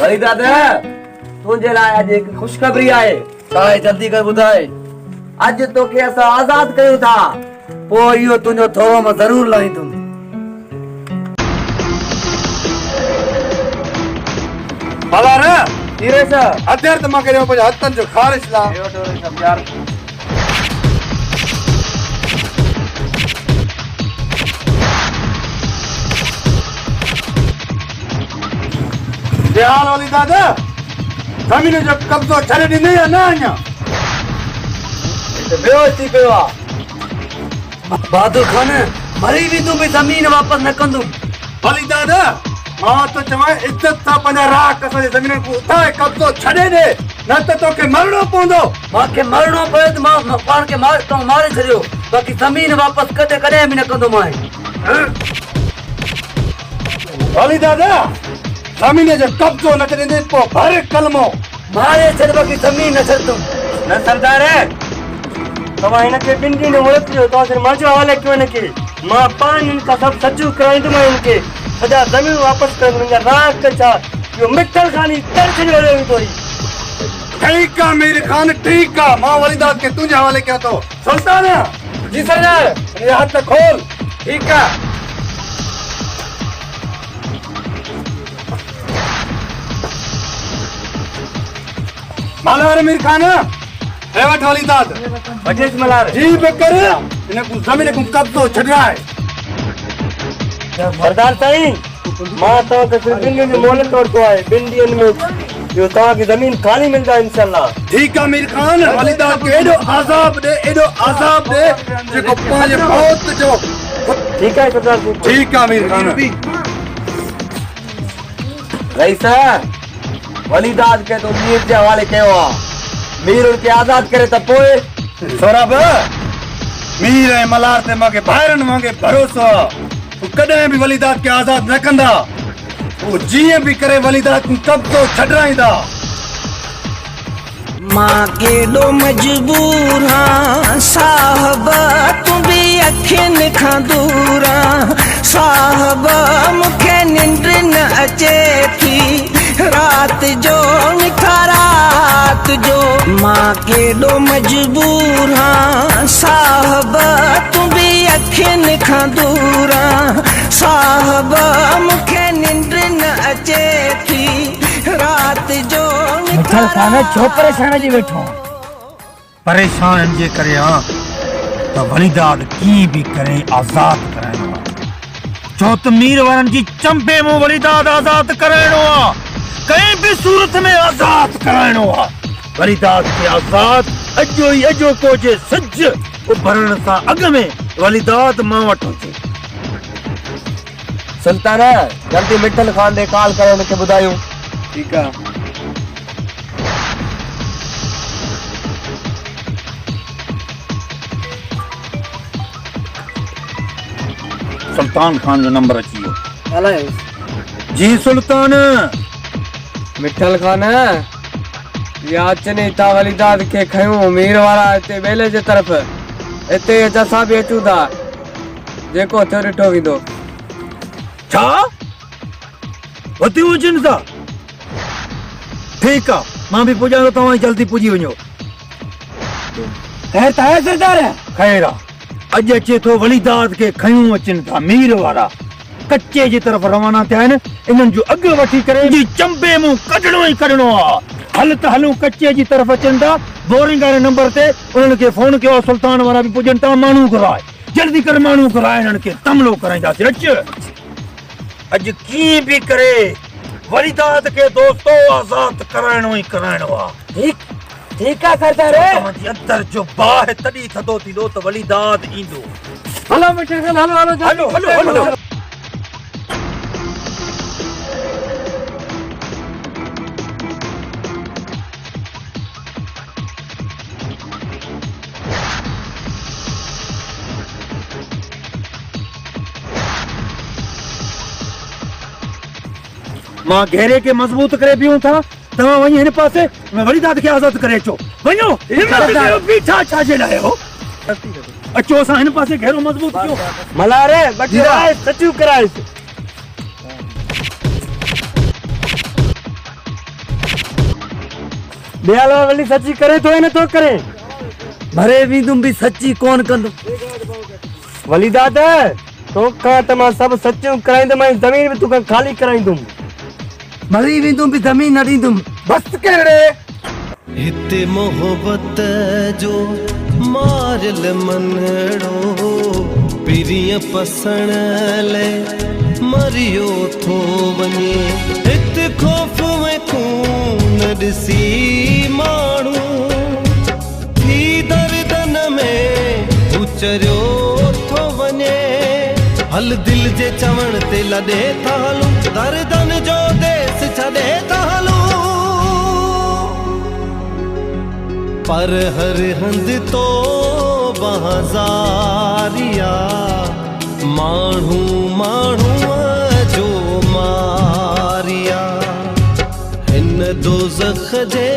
वरी दादा तुझे लाए आज एक खुशखबरी आए। साए जल्दी कर बुधाए। आज तो के असा आजाद कयो था। पो यो तुझो थोरो में जरूर लाई तुम। भला रे धीरे से हथियार तमा करे पे हथन जो खारिश ला सब यार हाल वाली दादा जमीन जो कब्जो छड़े दी नहीं है ना आया बेहोशी कयो आ। बहादुर खान मरी भी तू भी जमीन वापस न कंदू। वाली दादा मां तो चवा इज्जत था पंजा राख असां जमीन को उठाए कब्जो छड़े दे न त तो के मरणो पवंदो। मां के मरणो पए त मां पाण के मारे छड़ियो बाकी जमीन वापस कदे कदे भी न कंदो मां। वाली दादा जमीन जो कब्जो न करे दे पो भर कलमो मारे छड़ बाकी जमीन न छड़ तुम। न सरदार तवा इनके बिंदी ने मुड़त जो तो सिर माजो हवाले क्यों न की मां पान इनका सब सच्चू कराई दूं मैं इनके सजा जमीन वापस कर दूंगा राख के चा यो मिट्टल खानी टेंशन ले रही तोरी। ठीक है मेरे खान ठीक है मां वाली दाद के तुझे हवाले क्या तो सुल्तान। जी सरदार ये हाथ खोल। ठीक है। मलार मीर खान रेवट वाली दाद बजेश मलार जी बेकर इन्हें को जमीन को कब्जो छड़ना है। सरदार साईं मां तो के सिर बिंदी ने मोहलत तोड़ को आए बिंदियन में यो ता की जमीन खाली मिल जाए इंशाल्लाह। ठीक है मीर खान वाली दाद के एडो आजाब दे जेको पांच बहुत जो। ठीक है सरदार जी। ठीक है मीर खान। रईसा वलीदाद के तो मीर जे हवाले कयो आ। मीर उनके आजाद करे त पोए सोराब मीर ऐं मलार ते मांगे भाइरन मांगे भरोसो तू कदे भी वलीदाद के आजाद न कंदा वो जीए भी करे वलीदाद को कब्जो छड़ाईंदा। मां केॾो मजबूर हाँ साहब तू भी अखिन खां दूर साहब मूंखे निंड न अचे थी रात जो निखारात जो। मां केॾो मजबूर हाँ साहब तू भी अखिन खां दूर साहब मूंखे निंड न अचे थी रात जो निखारात। छो परेशान जी बैठो परेशान जे करे हां तो वलीदाद की भी करे आजाद कराइणो छो त मीर वारन जी चंपे मो वलीदाद आजाद कराइणो आ कहीं भी सूरत में आजाद कराइणो आ। वलीदाद के आजाद अजो को जे सज उभरण सा अग में वलीदाद मां वटो जे। सुल्तान जल्दी मिट्टल खान दे कॉल करे उनके बुधायो। ठीक है सुल्तान खान जो नंबर अची वियो। हलायो जी सुल्तान। मिट्टल खान याद चने ता वलीदाद के खयो मीर वाला इते बेले जे तरफ इते जसा भी अचू था जेको थियो ॾिठो वेंदो। छा वती वचन था ठीक आ मां भी पुजा तो तव्हां जल्दी पुजी वञो। खैर ताए सरदार खैर आ अज अचे तो वलीदाद के खयूं अचन था मीर वारा कच्चे जी तरफ रवाना थिया आहिनि इन्हनि जो अॻु वठी करे जी चंबे मुंहुं कढणो ई कढणो आ। हल त हलूं कच्चे जी तरफ अचनि था बोरिंग वारे नंबर ते उन्हनि खे फोन कयो सुल्तान वारा भी पुॼनि था माण्हू घुराए जल्दी कर माण्हू घुराए इन्हनि खे तमलो कराईंदासीं। अॼु कीअं बि करे वलीदाद के दोस्तो आजाद कराइणो ई कराइणो आ। ठीक है सरदार तव्हांजी अंदर जो बाहि तॾहिं थधो थींदो त वलीदाद ईंदो। हलो मिट्टल खान हलो हलो मां घेरे के मजबूत करे बीहूं था तव्हां वञी हिन पासे वलीदाद खे आज़ाद करे अचो वञो बीठा छा जे लाइ हो अचो असां हिन पासे घेरो मजबूत कयो। मलारे बटराए सचू कराए ॿिया वली सची करे तो न तो करे मरे भी तुम भी सच्ची कौन कंदो वली दादा तो का तमा सब सच्चू कराई तो मैं जमीन में तू खाली कराई दूं मरी भी तुम भी जमीन न दी तुम बस कहिड़े हिते मोहब्बत जो मारल मनड़ो पिरिय पसण ले मरियो थो वञे हिते खौफ में खून ॾिसी माण्हू थी दर्दन में उचरियो थो वञे हल दिल जे चवण ते लॾे था हलूं दर्दन जो देस छॾे था हलूं पर हर हंध तो बहाज़ारिया माण्हू माण्हूअ जो मारिया हिन दोज़ख जे